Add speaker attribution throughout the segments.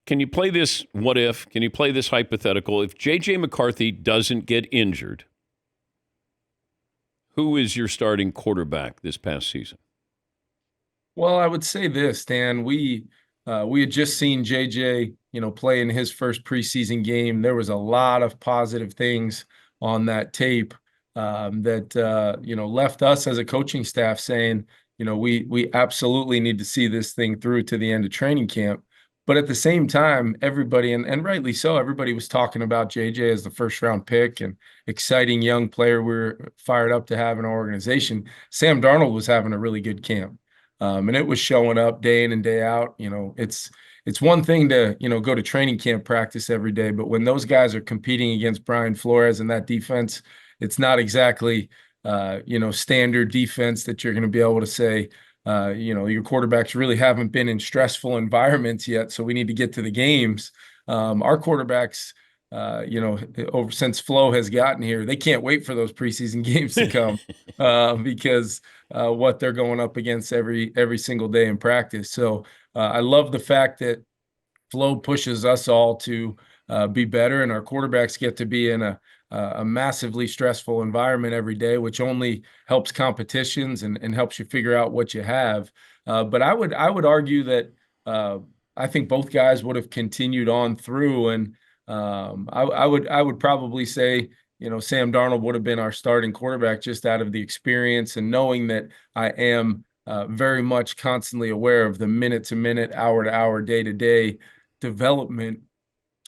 Speaker 1: Can you play this what if? Can you play this hypothetical? If J.J. McCarthy doesn't get injured, who is your starting quarterback this past season?
Speaker 2: Well, I would say this, Dan. We had just seen JJ, play in his first preseason game. There was a lot of positive things on that tape that left us as a coaching staff saying, we absolutely need to see this thing through to the end of training camp. But at the same time, everybody, and rightly so, everybody was talking about JJ as the first round pick and exciting young player we're fired up to have in our organization. Sam Darnold was having a really good camp. And it was showing up day in and day out. It's one thing to, go to training camp practice every day, but when those guys are competing against Brian Flores and that defense, it's not exactly, standard defense that you're going to be able to say, your quarterbacks really haven't been in stressful environments yet, so we need to get to the games. Our quarterbacks, over since Flo has gotten here, they can't wait for those preseason games to come because what they're going up against every single day in practice. So I love the fact that Flo pushes us all to be better, and our quarterbacks get to be in a massively stressful environment every day, which only helps competitions and helps you figure out what you have. But I would argue that I think both guys would have continued on through, and I would probably say, Sam Darnold would have been our starting quarterback just out of the experience and knowing that I am very much constantly aware of the minute to minute, hour to hour, day to day development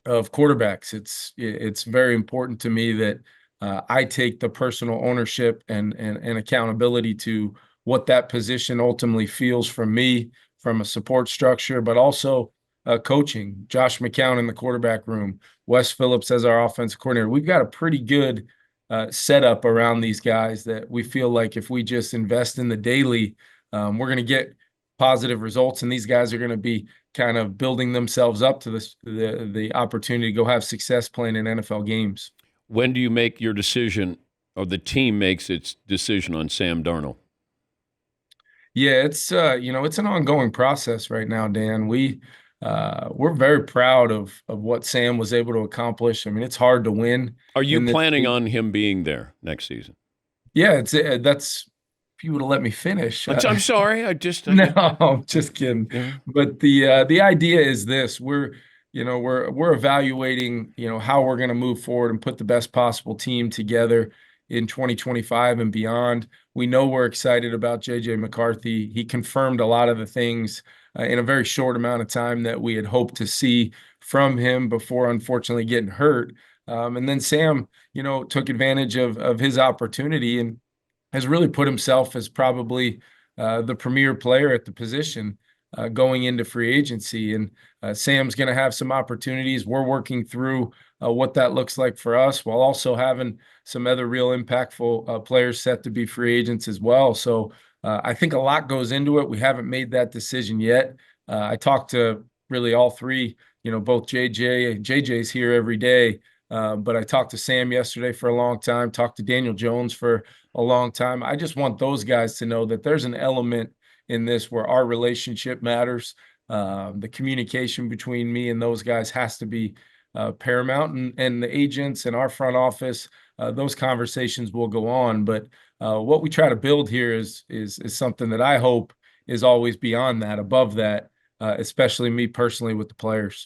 Speaker 2: of quarterbacks. It's very important to me that I take the personal ownership and accountability to what that position ultimately feels from me, from a support structure, but also coaching. Josh McCown in the quarterback room, Wes Phillips as our offensive coordinator. We've got a pretty good setup around these guys that we feel like if we just invest in the daily, we're going to get positive results, and these guys are going to be kind of building themselves up to the opportunity to go have success playing in NFL games.
Speaker 1: When do you make your decision, or the team makes its decision on Sam Darnold?
Speaker 2: Yeah, it's an ongoing process right now, Dan. We're very proud of what Sam was able to accomplish. I mean, it's hard to win
Speaker 1: Are you
Speaker 2: in this
Speaker 1: planning
Speaker 2: league.
Speaker 1: on him being there next season?
Speaker 2: Yeah, that's if you would have let me finish.
Speaker 1: I'm sorry. I just,
Speaker 2: No, I'm just kidding.
Speaker 1: yeah.
Speaker 2: But the idea is this: we're evaluating, how we're going to move forward and put the best possible team together in 2025 and beyond. We know we're excited about JJ McCarthy. He confirmed a lot of the things in a very short amount of time that we had hoped to see from him before, unfortunately, getting hurt. And then Sam, took advantage of his opportunity and has really put himself as probably the premier player at the position going into free agency. And Sam's going to have some opportunities. We're working through what that looks like for us while also having some other real impactful players set to be free agents as well. So I think a lot goes into it. We haven't made that decision yet. I talked to really all three, both JJ's here every day. But I talked to Sam yesterday for a long time, talked to Daniel Jones for a long time. I just want those guys to know that there's an element in this where our relationship matters. The communication between me and those guys has to be paramount, and the agents and our front office, those conversations will go on. But what we try to build here is something that I hope is always beyond that, above that, especially me personally with the players.